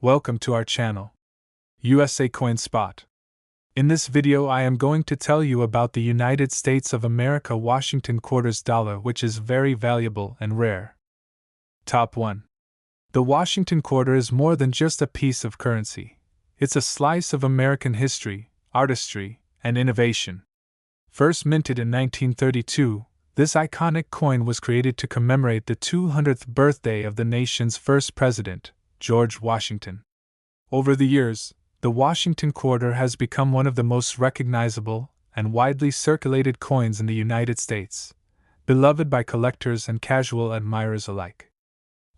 Welcome to our channel, USA Coin Spot. In this video I am going to tell you about the United States of America Washington Quarters dollar, which is very valuable and rare. Top 1. The Washington quarter is more than just a piece of currency. It's a slice of American history, artistry, and innovation. First minted in 1932, this iconic coin was created to commemorate the 200th birthday of the nation's first president, George Washington. Over the years, the Washington quarter has become one of the most recognizable and widely circulated coins in the United States, beloved by collectors and casual admirers alike.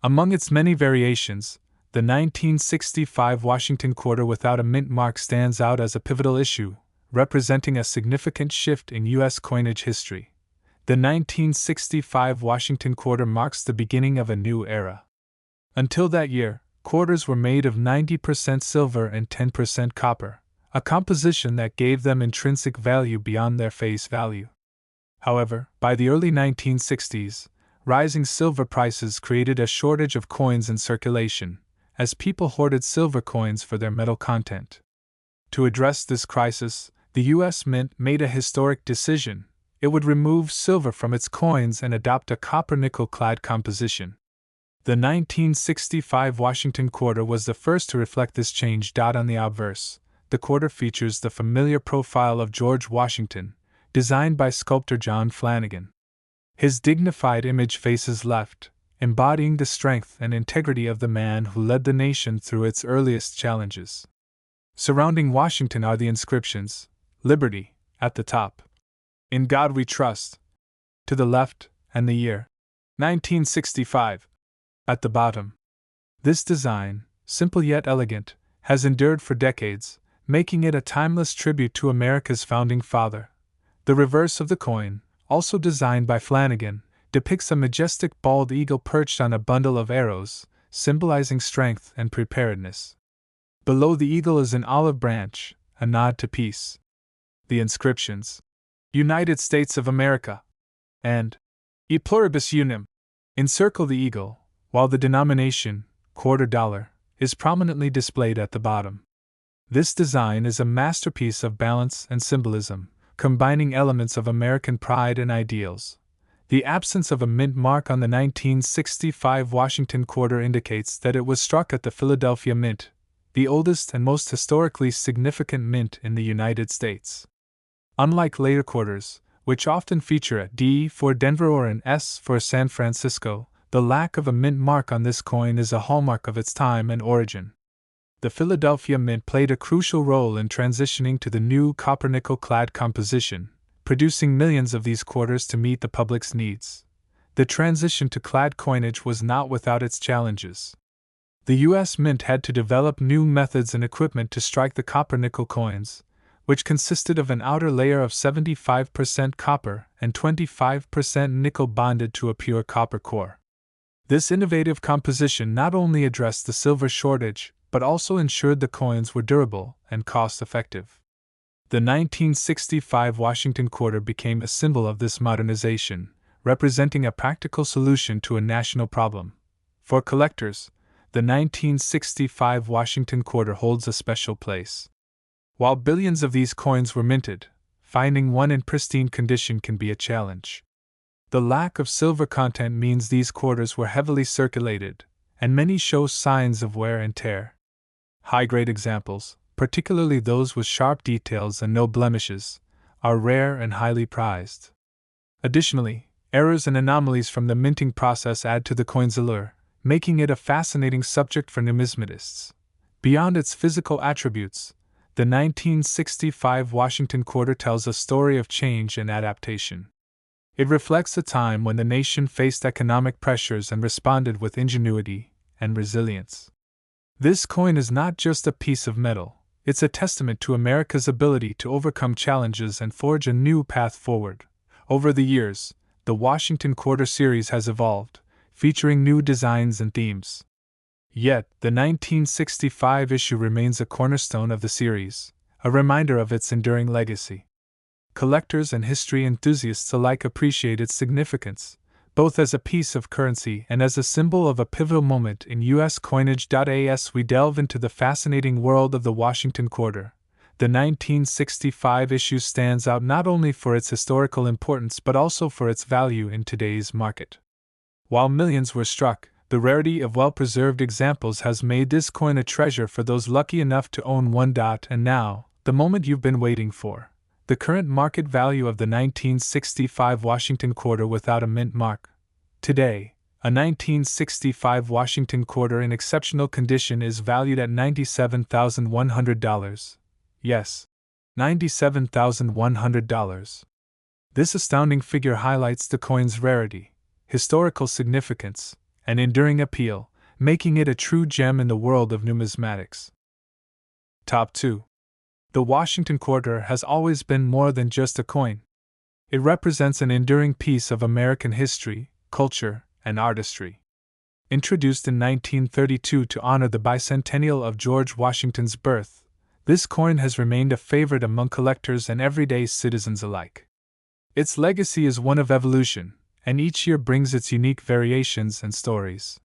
Among its many variations, the 1965 Washington quarter without a mint mark stands out as a pivotal issue, representing a significant shift in U.S. coinage history. The 1965 Washington quarter marks the beginning of a new era. Until that year, quarters were made of 90% silver and 10% copper, a composition that gave them intrinsic value beyond their face value. However, by the early 1960s, rising silver prices created a shortage of coins in circulation, as people hoarded silver coins for their metal content. To address this crisis, the U.S. Mint made a historic decision. It would remove silver from its coins and adopt a copper-nickel-clad composition. The 1965 Washington quarter was the first to reflect this change. On the obverse, the quarter features the familiar profile of George Washington, designed by sculptor John Flanagan. His dignified image faces left, embodying the strength and integrity of the man who led the nation through its earliest challenges. Surrounding Washington are the inscriptions, "Liberty," at the top, "In God We Trust," to the left, and the year, 1965, at the bottom. This design, simple yet elegant, has endured for decades, making it a timeless tribute to America's founding father. The reverse of the coin, also designed by Flanagan, depicts a majestic bald eagle perched on a bundle of arrows, symbolizing strength and preparedness. Below the eagle is an olive branch, a nod to peace. The inscriptions, "United States of America," and "E pluribus unum," encircle the eagle, while the denomination, quarter dollar, is prominently displayed at the bottom. This design is a masterpiece of balance and symbolism, combining elements of American pride and ideals. The absence of a mint mark on the 1965 Washington quarter indicates that it was struck at the Philadelphia Mint, the oldest and most historically significant mint in the United States. Unlike later quarters, which often feature a D for Denver or an S for San Francisco, the lack of a mint mark on this coin is a hallmark of its time and origin. The Philadelphia Mint played a crucial role in transitioning to the new copper-nickel-clad composition, producing millions of these quarters to meet the public's needs. The transition to clad coinage was not without its challenges. The U.S. Mint had to develop new methods and equipment to strike the copper-nickel coins, which consisted of an outer layer of 75% copper and 25% nickel bonded to a pure copper core. This innovative composition not only addressed the silver shortage, but also ensured the coins were durable and cost-effective. The 1965 Washington quarter became a symbol of this modernization, representing a practical solution to a national problem. For collectors, the 1965 Washington quarter holds a special place. While billions of these coins were minted, finding one in pristine condition can be a challenge. The lack of silver content means these quarters were heavily circulated, and many show signs of wear and tear. High-grade examples, particularly those with sharp details and no blemishes, are rare and highly prized. Additionally, errors and anomalies from the minting process add to the coin's allure, making it a fascinating subject for numismatists. Beyond its physical attributes, the 1965 Washington quarter tells a story of change and adaptation. It reflects a time when the nation faced economic pressures and responded with ingenuity and resilience. This coin is not just a piece of metal, it's a testament to America's ability to overcome challenges and forge a new path forward. Over the years, the Washington Quarter series has evolved, featuring new designs and themes. Yet, the 1965 issue remains a cornerstone of the series, a reminder of its enduring legacy. Collectors and history enthusiasts alike appreciate its significance, both as a piece of currency and as a symbol of a pivotal moment in U.S. coinage. As we delve into the fascinating world of the Washington quarter, the 1965 issue stands out not only for its historical importance but also for its value in today's market. While millions were struck, the rarity of well-preserved examples has made this coin a treasure for those lucky enough to own one. And now, the moment you've been waiting for. The current market value of the 1965 Washington quarter without a mint mark. Today, a 1965 Washington quarter in exceptional condition is valued at $97,100. Yes, $97,100. This astounding figure highlights the coin's rarity, historical significance, and enduring appeal, making it a true gem in the world of numismatics. Top 2. The Washington quarter has always been more than just a coin. It represents an enduring piece of American history, culture, and artistry. Introduced in 1932 to honor the bicentennial of George Washington's birth, this coin has remained a favorite among collectors and everyday citizens alike. Its legacy is one of evolution, and each year brings its unique variations and stories.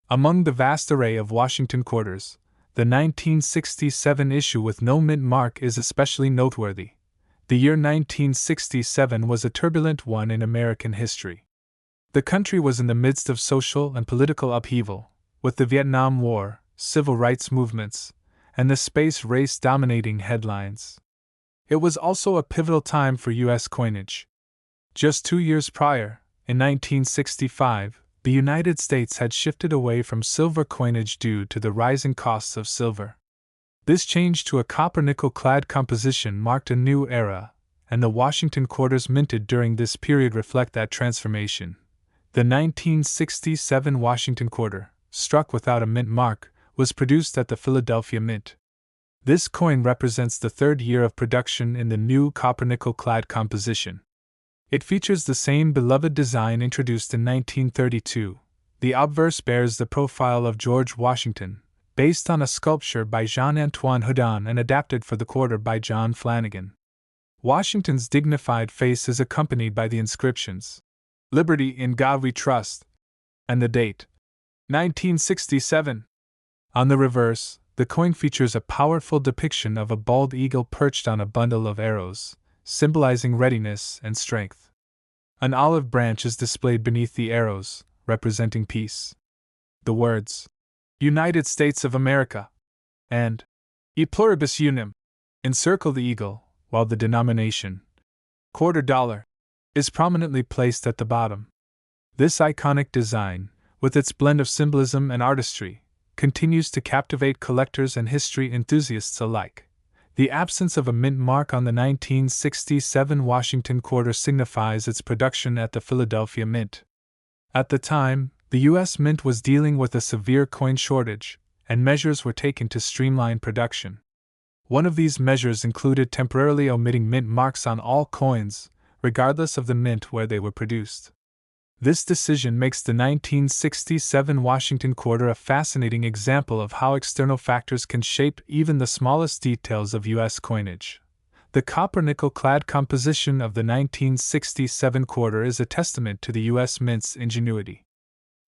Among the vast array of Washington quarters, the 1967 issue with no mint mark is especially noteworthy. The year 1967 was a turbulent one in American history. The country was in the midst of social and political upheaval, with the Vietnam War, civil rights movements, and the space race dominating headlines. It was also a pivotal time for U.S. coinage. Just 2 years prior, in 1965, the United States had shifted away from silver coinage due to the rising costs of silver. This change to a copper-nickel clad composition marked a new era, and the Washington quarters minted during this period reflect that transformation. The 1967 Washington quarter, struck without a mint mark, was produced at the Philadelphia Mint. This coin represents the third year of production in the new copper-nickel clad composition. It features the same beloved design introduced in 1932. The obverse bears the profile of George Washington, based on a sculpture by Jean-Antoine Houdon and adapted for the quarter by John Flanagan. Washington's dignified face is accompanied by the inscriptions, "Liberty in God We Trust," and the date, 1967. On the reverse, the coin features a powerful depiction of a bald eagle perched on a bundle of arrows, symbolizing readiness and strength. An olive branch is displayed beneath the arrows, representing peace. The words, "United States of America," and "E pluribus unum," encircle the eagle, while the denomination, quarter dollar, is prominently placed at the bottom. This iconic design, with its blend of symbolism and artistry, continues to captivate collectors and history enthusiasts alike. The absence of a mint mark on the 1967 Washington quarter signifies its production at the Philadelphia Mint. At the time, the U.S. Mint was dealing with a severe coin shortage, and measures were taken to streamline production. One of these measures included temporarily omitting mint marks on all coins, regardless of the mint where they were produced. This decision makes the 1967 Washington quarter a fascinating example of how external factors can shape even the smallest details of U.S. coinage. The copper-nickel clad composition of the 1967 quarter is a testament to the U.S. Mint's ingenuity.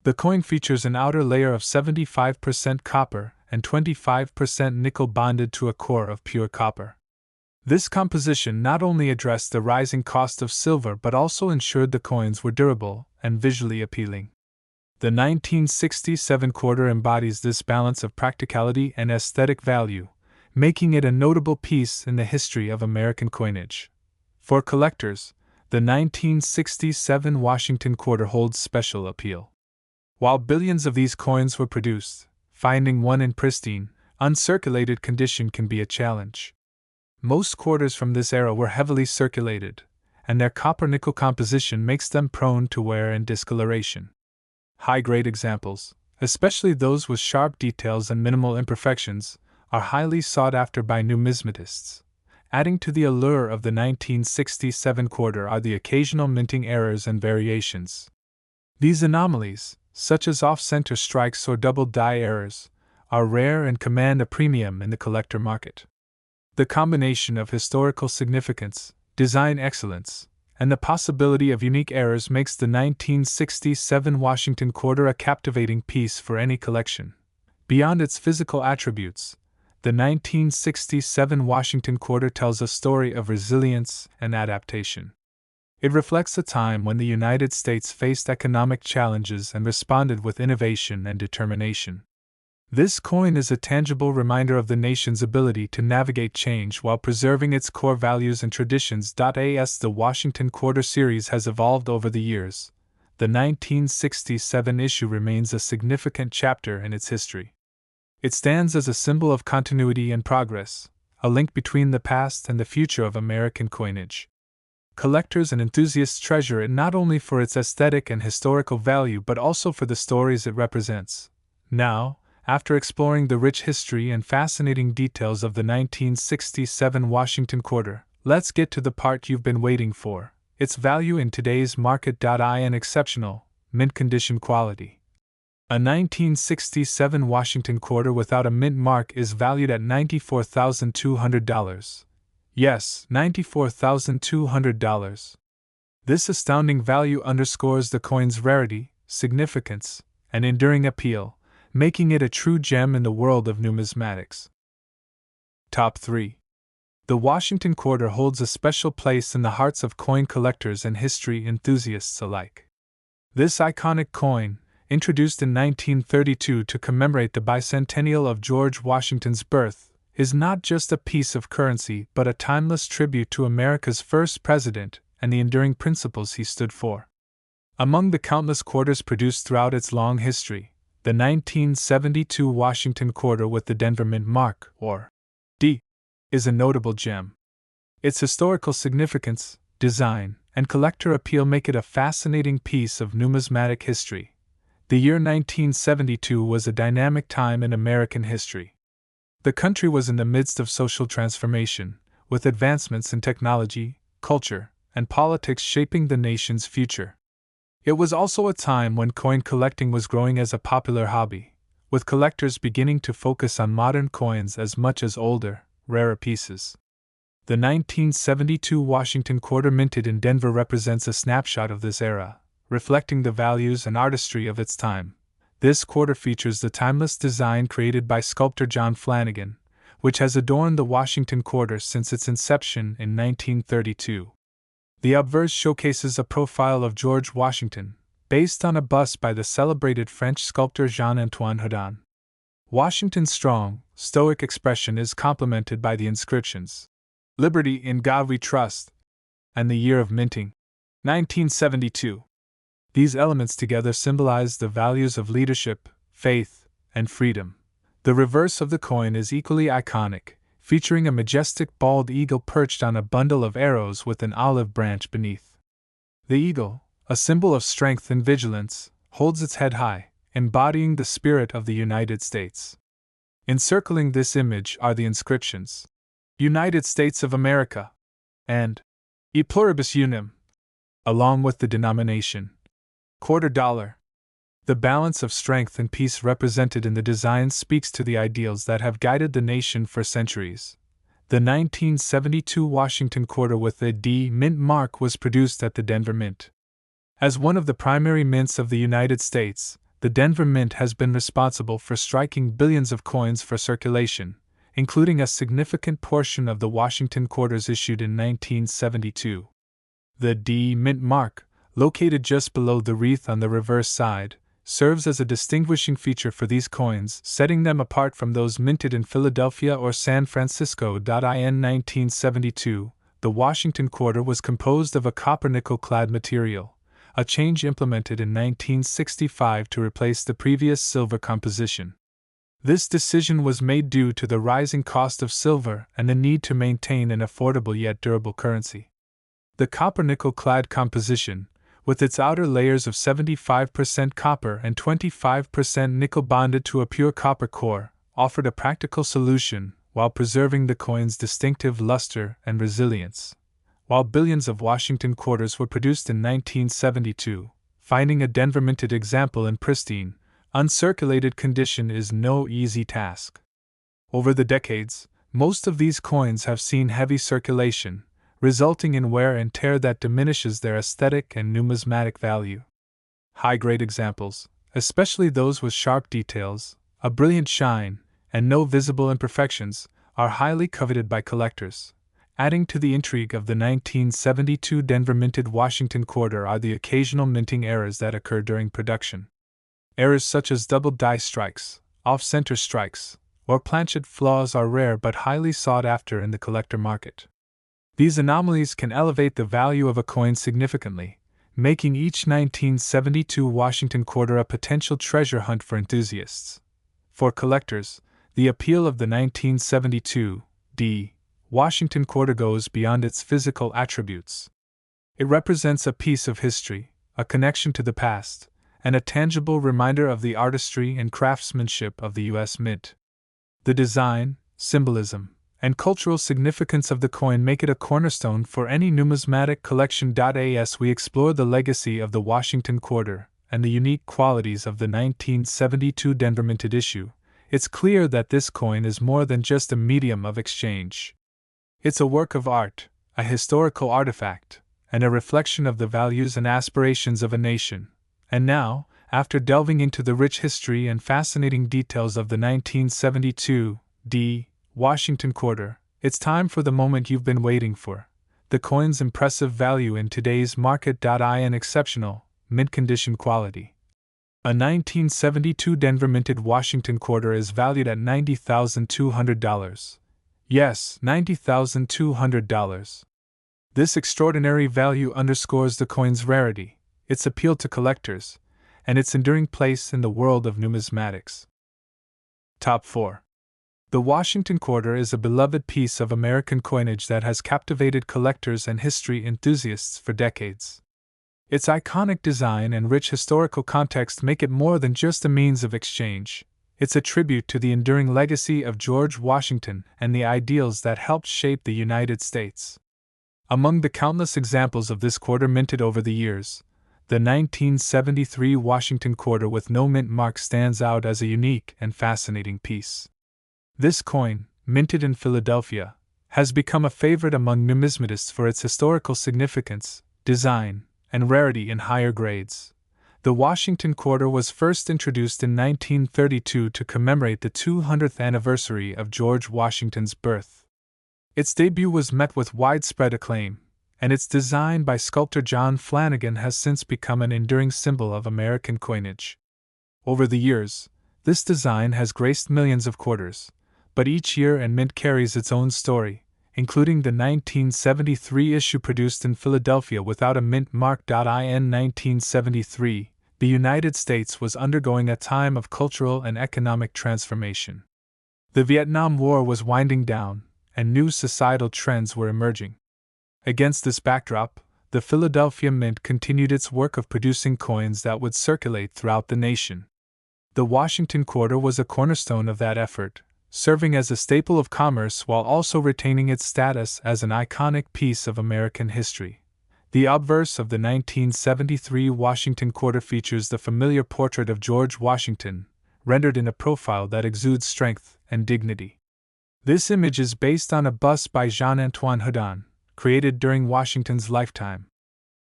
The coin features an outer layer of 75% copper and 25% nickel bonded to a core of pure copper. This composition not only addressed the rising cost of silver but also ensured the coins were durable and visually appealing. The 1967 quarter embodies this balance of practicality and aesthetic value, making it a notable piece in the history of American coinage. For collectors, the 1967 Washington quarter holds special appeal. While billions of these coins were produced, finding one in pristine, uncirculated condition can be a challenge. Most quarters from this era were heavily circulated, and their copper-nickel composition makes them prone to wear and discoloration. High-grade examples, especially those with sharp details and minimal imperfections, are highly sought after by numismatists. Adding to the allure of the 1967 quarter are the occasional minting errors and variations. These anomalies, such as off-center strikes or double die errors, are rare and command a premium in the collector market. The combination of historical significance, design excellence, and the possibility of unique errors makes the 1967 Washington quarter a captivating piece for any collection. Beyond its physical attributes, the 1967 Washington quarter tells a story of resilience and adaptation. It reflects a time when the United States faced economic challenges and responded with innovation and determination. This coin is a tangible reminder of the nation's ability to navigate change while preserving its core values and traditions. As the Washington Quarter series has evolved over the years, the 1967 issue remains a significant chapter in its history. It stands as a symbol of continuity and progress, a link between the past and the future of American coinage. Collectors and enthusiasts treasure it not only for its aesthetic and historical value but also for the stories it represents. Now, after exploring the rich history and fascinating details of the 1967 Washington quarter, let's get to the part you've been waiting for: its value in today's market. In exceptional, mint condition quality. A 1967 Washington quarter without a mint mark is valued at $94,200. Yes, $94,200. This astounding value underscores the coin's rarity, significance, and enduring appeal, making it a true gem in the world of numismatics. Top 3. The Washington quarter holds a special place in the hearts of coin collectors and history enthusiasts alike. This iconic coin, introduced in 1932 to commemorate the bicentennial of George Washington's birth, is not just a piece of currency but a timeless tribute to America's first president and the enduring principles he stood for. Among the countless quarters produced throughout its long history, the 1972 Washington quarter with the Denver Mint mark, or D, is a notable gem. Its historical significance, design, and collector appeal make it a fascinating piece of numismatic history. The year 1972 was a dynamic time in American history. The country was in the midst of social transformation, with advancements in technology, culture, and politics shaping the nation's future. It was also a time when coin collecting was growing as a popular hobby, with collectors beginning to focus on modern coins as much as older, rarer pieces. The 1972 Washington quarter minted in Denver represents a snapshot of this era, reflecting the values and artistry of its time. This quarter features the timeless design created by sculptor John Flanagan, which has adorned the Washington quarter since its inception in 1932. The obverse showcases a profile of George Washington, based on a bust by the celebrated French sculptor Jean-Antoine Houdin. Washington's strong, stoic expression is complemented by the inscriptions, "Liberty, in God we trust," and the year of minting, 1972. These elements together symbolize the values of leadership, faith, and freedom. The reverse of the coin is equally iconic, featuring a majestic bald eagle perched on a bundle of arrows with an olive branch beneath. The eagle, a symbol of strength and vigilance, holds its head high, embodying the spirit of the United States. Encircling this image are the inscriptions, "United States of America," and "E pluribus unum," along with the denomination, $quarter. The balance of strength and peace represented in the design speaks to the ideals that have guided the nation for centuries. The 1972 Washington quarter with the D Mint mark was produced at the Denver Mint. As one of the primary mints of the United States, the Denver Mint has been responsible for striking billions of coins for circulation, including a significant portion of the Washington quarters issued in 1972. The D Mint mark, located just below the wreath on the reverse side, serves as a distinguishing feature for these coins, setting them apart from those minted in Philadelphia or San Francisco. In 1972, the Washington quarter was composed of a copper nickel-clad material, a change implemented in 1965 to replace the previous silver composition. This decision was made due to the rising cost of silver and the need to maintain an affordable yet durable currency. The copper nickel-clad composition, with its outer layers of 75% copper and 25% nickel bonded to a pure copper core, offered a practical solution while preserving the coin's distinctive luster and resilience. While billions of Washington quarters were produced in 1972, finding a Denver minted example in pristine, uncirculated condition is no easy task. Over the decades, most of these coins have seen heavy circulation, resulting in wear and tear that diminishes their aesthetic and numismatic value. High-grade examples, especially those with sharp details, a brilliant shine, and no visible imperfections, are highly coveted by collectors. Adding to the intrigue of the 1972 Denver minted Washington quarter are the occasional minting errors that occur during production. Errors such as double die strikes, off-center strikes, or planchet flaws are rare but highly sought after in the collector market. These anomalies can elevate the value of a coin significantly, making each 1972 Washington quarter a potential treasure hunt for enthusiasts. For collectors, the appeal of the 1972 Washington quarter goes beyond its physical attributes. It represents a piece of history, a connection to the past, and a tangible reminder of the artistry and craftsmanship of the U.S. Mint. The design, symbolism, and cultural significance of the coin make it a cornerstone for any numismatic collection. As we explore the legacy of the Washington quarter and the unique qualities of the 1972 Denver minted issue, it's clear that this coin is more than just a medium of exchange. It's a work of art, a historical artifact, and a reflection of the values and aspirations of a nation. And now, after delving into the rich history and fascinating details of the 1972 Washington quarter, it's time for the moment you've been waiting for: the coin's impressive value in today's market. In exceptional, mint condition quality. A 1972 Denver minted Washington quarter is valued at $90,200. Yes, $90,200. This extraordinary value underscores the coin's rarity, its appeal to collectors, and its enduring place in the world of numismatics. Top 4. The Washington quarter is a beloved piece of American coinage that has captivated collectors and history enthusiasts for decades. Its iconic design and rich historical context make it more than just a means of exchange. It's a tribute to the enduring legacy of George Washington and the ideals that helped shape the United States. Among the countless examples of this quarter minted over the years, the 1973 Washington quarter with no mint mark stands out as a unique and fascinating piece. This coin, minted in Philadelphia, has become a favorite among numismatists for its historical significance, design, and rarity in higher grades. The Washington quarter was first introduced in 1932 to commemorate the 200th anniversary of George Washington's birth. Its debut was met with widespread acclaim, and its design by sculptor John Flanagan has since become an enduring symbol of American coinage. Over the years, this design has graced millions of quarters, but each year and mint carries its own story, including the 1973 issue produced in Philadelphia without a mint mark. In 1973, the United States was undergoing a time of cultural and economic transformation. The Vietnam War was winding down, and new societal trends were emerging. Against this backdrop, the Philadelphia Mint continued its work of producing coins that would circulate throughout the nation. The Washington quarter was a cornerstone of that effort, serving as a staple of commerce while also retaining its status as an iconic piece of American history. The obverse of the 1973 Washington quarter features the familiar portrait of George Washington, rendered in a profile that exudes strength and dignity. This image is based on a bust by Jean-Antoine Houdin, created during Washington's lifetime.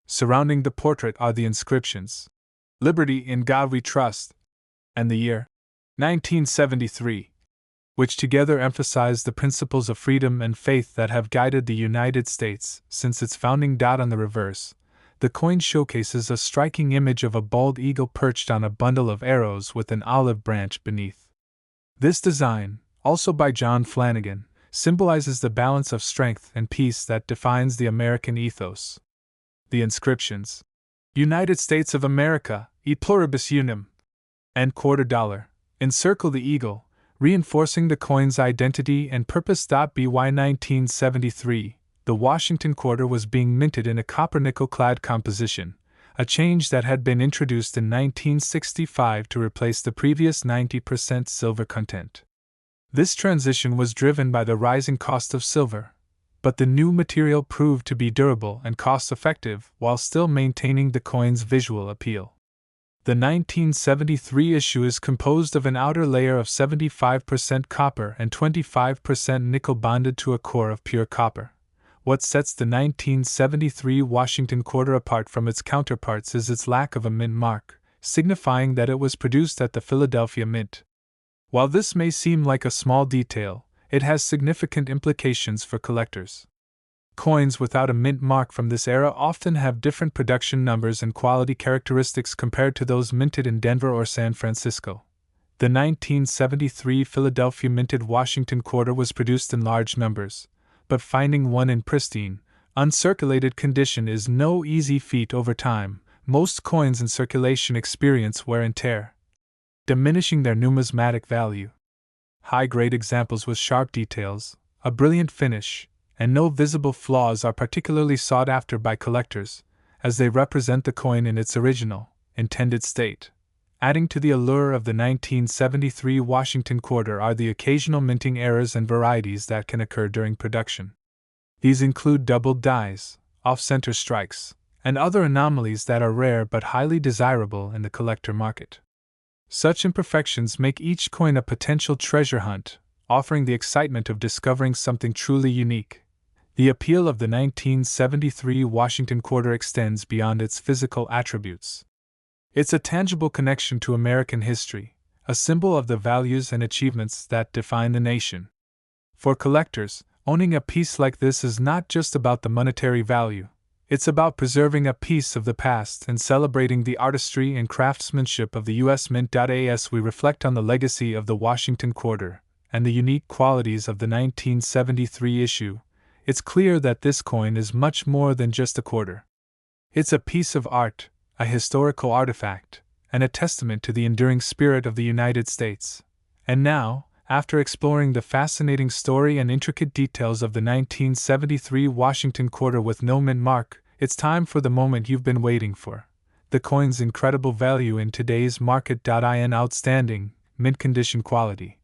Surrounding the portrait are the inscriptions, "Liberty in God We Trust," and the year 1973. Which together emphasize the principles of freedom and faith that have guided the United States since its founding. On the reverse, the coin showcases a striking image of a bald eagle perched on a bundle of arrows with an olive branch beneath. This design, also by John Flanagan, symbolizes the balance of strength and peace that defines the American ethos. The inscriptions, "United States of America, et pluribus unum," and $quarter, encircle the eagle, reinforcing the coin's identity and purpose. By 1973, the Washington quarter was being minted in a copper-nickel-clad composition, a change that had been introduced in 1965 to replace the previous 90% silver content. This transition was driven by the rising cost of silver, but the new material proved to be durable and cost-effective while still maintaining the coin's visual appeal. The 1973 issue is composed of an outer layer of 75% copper and 25% nickel bonded to a core of pure copper, What sets the 1973 Washington quarter apart from its counterparts is its lack of a mint mark, signifying that it was produced at the Philadelphia Mint. While this may seem like a small detail, it has significant implications for collectors. Coins without a mint mark from this era often have different production numbers and quality characteristics compared to those minted in Denver or San Francisco. The 1973 Philadelphia minted Washington quarter was produced in large numbers, but finding one in pristine, uncirculated condition is no easy feat over time. Most coins in circulation experience wear and tear, diminishing their numismatic value. High-grade examples with sharp details, a brilliant finish, and no visible flaws are particularly sought after by collectors, as they represent the coin in its original, intended state. Adding to the allure of the 1973 Washington quarter are the occasional minting errors and varieties that can occur during production. These include doubled dies, off-center strikes, and other anomalies that are rare but highly desirable in the collector market. Such imperfections make each coin a potential treasure hunt, offering the excitement of discovering something truly unique. The appeal of the 1973 Washington quarter extends beyond its physical attributes. It's a tangible connection to American history, a symbol of the values and achievements that define the nation. For collectors, owning a piece like this is not just about the monetary value. It's about preserving a piece of the past and celebrating the artistry and craftsmanship of the U.S. Mint. As we reflect on the legacy of the Washington quarter and the unique qualities of the 1973 issue, it's clear that this coin is much more than just a quarter. It's a piece of art, a historical artifact, and a testament to the enduring spirit of the United States. And now, after exploring the fascinating story and intricate details of the 1973 Washington quarter with no mint mark, it's time for the moment you've been waiting for: the coin's incredible value in today's market. In outstanding, mint condition quality.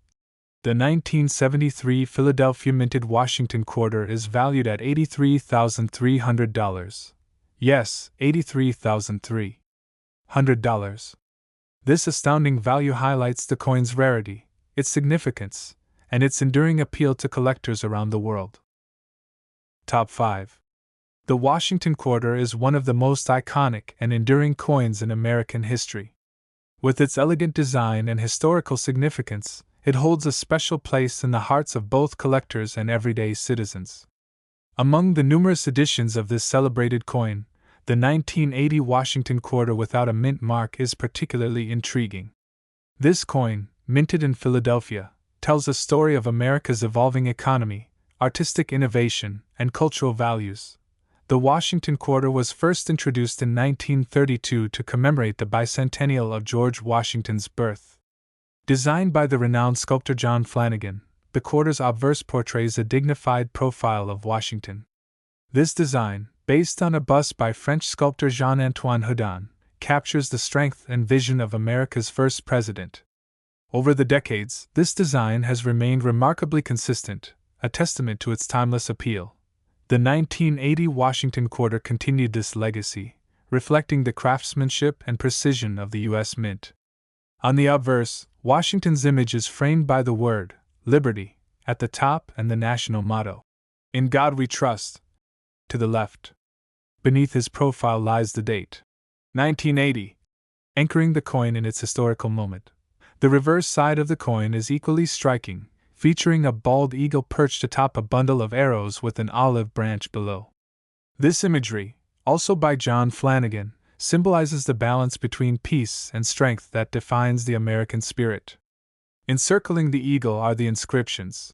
The 1973 Philadelphia minted Washington quarter is valued at $83,300. Yes, $83,300. This astounding value highlights the coin's rarity, its significance, and its enduring appeal to collectors around the world. Top 5. The Washington quarter is one of the most iconic and enduring coins in American history. With its elegant design and historical significance, it holds a special place in the hearts of both collectors and everyday citizens. Among the numerous editions of this celebrated coin, the 1980 Washington quarter without a mint mark is particularly intriguing. This coin, minted in Philadelphia, tells a story of America's evolving economy, artistic innovation, and cultural values. The Washington quarter was first introduced in 1932 to commemorate the bicentennial of George Washington's birth. Designed by the renowned sculptor John Flanagan, the quarter's obverse portrays a dignified profile of Washington. This design, based on a bust by French sculptor Jean-Antoine Houdin, captures the strength and vision of America's first president. Over the decades, this design has remained remarkably consistent, a testament to its timeless appeal. The 1980 Washington quarter continued this legacy, reflecting the craftsmanship and precision of the U.S. Mint. On the obverse, Washington's image is framed by the word, Liberty, at the top and the national motto, In God We Trust, to the left. Beneath his profile lies the date, 1980, anchoring the coin in its historical moment. The reverse side of the coin is equally striking, featuring a bald eagle perched atop a bundle of arrows with an olive branch below. This imagery, also by John Flanagan, symbolizes the balance between peace and strength that defines the American spirit. Encircling the eagle are the inscriptions,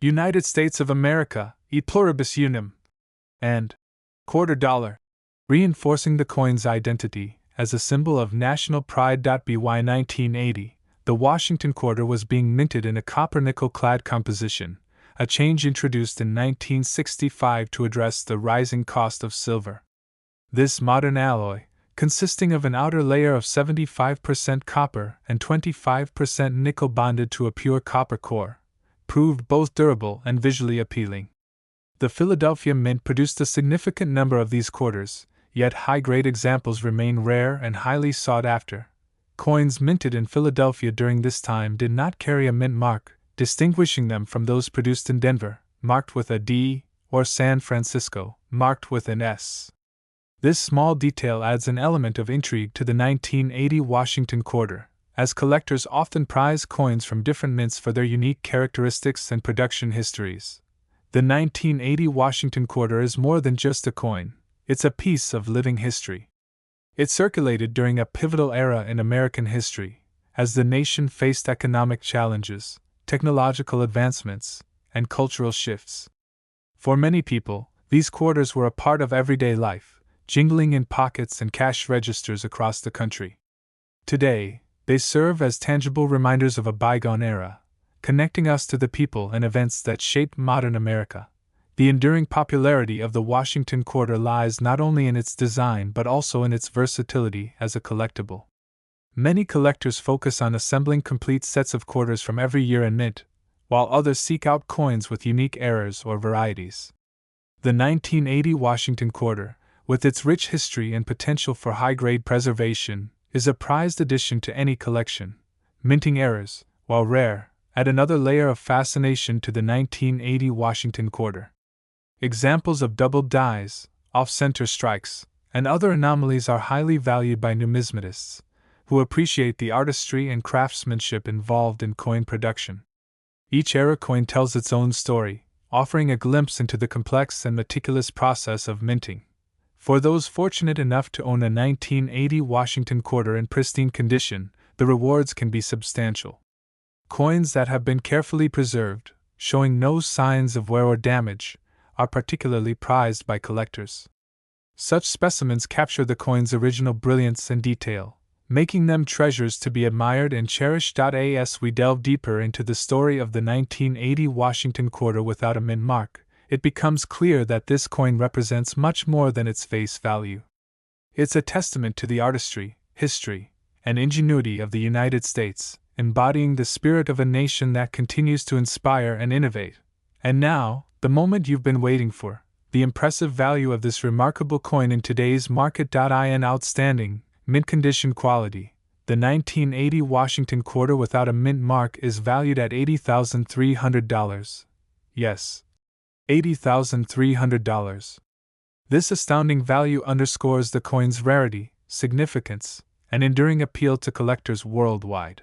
United States of America, et pluribus unum, and $quarter, reinforcing the coin's identity as a symbol of national pride. By 1980, the Washington quarter was being minted in a copper-nickel-clad composition, a change introduced in 1965 to address the rising cost of silver. This modern alloy, consisting of an outer layer of 75% copper and 25% nickel bonded to a pure copper core, proved both durable and visually appealing. The Philadelphia Mint produced a significant number of these quarters, yet high-grade examples remain rare and highly sought after. Coins minted in Philadelphia during this time did not carry a mint mark, distinguishing them from those produced in Denver, marked with a D or San Francisco, marked with an S. This small detail adds an element of intrigue to the 1980 Washington quarter, as collectors often prize coins from different mints for their unique characteristics and production histories. The 1980 Washington quarter is more than just a coin, it's a piece of living history. It circulated during a pivotal era in American history, as the nation faced economic challenges, technological advancements, and cultural shifts. For many people, these quarters were a part of everyday life, jingling in pockets and cash registers across the country. Today, they serve as tangible reminders of a bygone era, connecting us to the people and events that shaped modern America. The enduring popularity of the Washington quarter lies not only in its design but also in its versatility as a collectible. Many collectors focus on assembling complete sets of quarters from every year and mint, while others seek out coins with unique eras or varieties. The 1980 Washington quarter, with its rich history and potential for high-grade preservation, is a prized addition to any collection. Minting errors, while rare, add another layer of fascination to the 1980 Washington quarter. Examples of doubled dies, off-center strikes, and other anomalies are highly valued by numismatists, who appreciate the artistry and craftsmanship involved in coin production. Each era coin tells its own story, offering a glimpse into the complex and meticulous process of minting. For those fortunate enough to own a 1980 Washington quarter in pristine condition, the rewards can be substantial. Coins that have been carefully preserved, showing no signs of wear or damage, are particularly prized by collectors. Such specimens capture the coin's original brilliance and detail, making them treasures to be admired and cherished. As we delve deeper into the story of the 1980 Washington quarter without a mint mark, it becomes clear that this coin represents much more than its face value. It's a testament to the artistry, history, and ingenuity of the United States, embodying the spirit of a nation that continues to inspire and innovate. And now, the moment you've been waiting for, the impressive value of this remarkable coin in today's market. In outstanding, mint condition quality, the 1980 Washington quarter without a mint mark is valued at $80,300. Yes, $80,300. This astounding value underscores the coin's rarity, significance, and enduring appeal to collectors worldwide.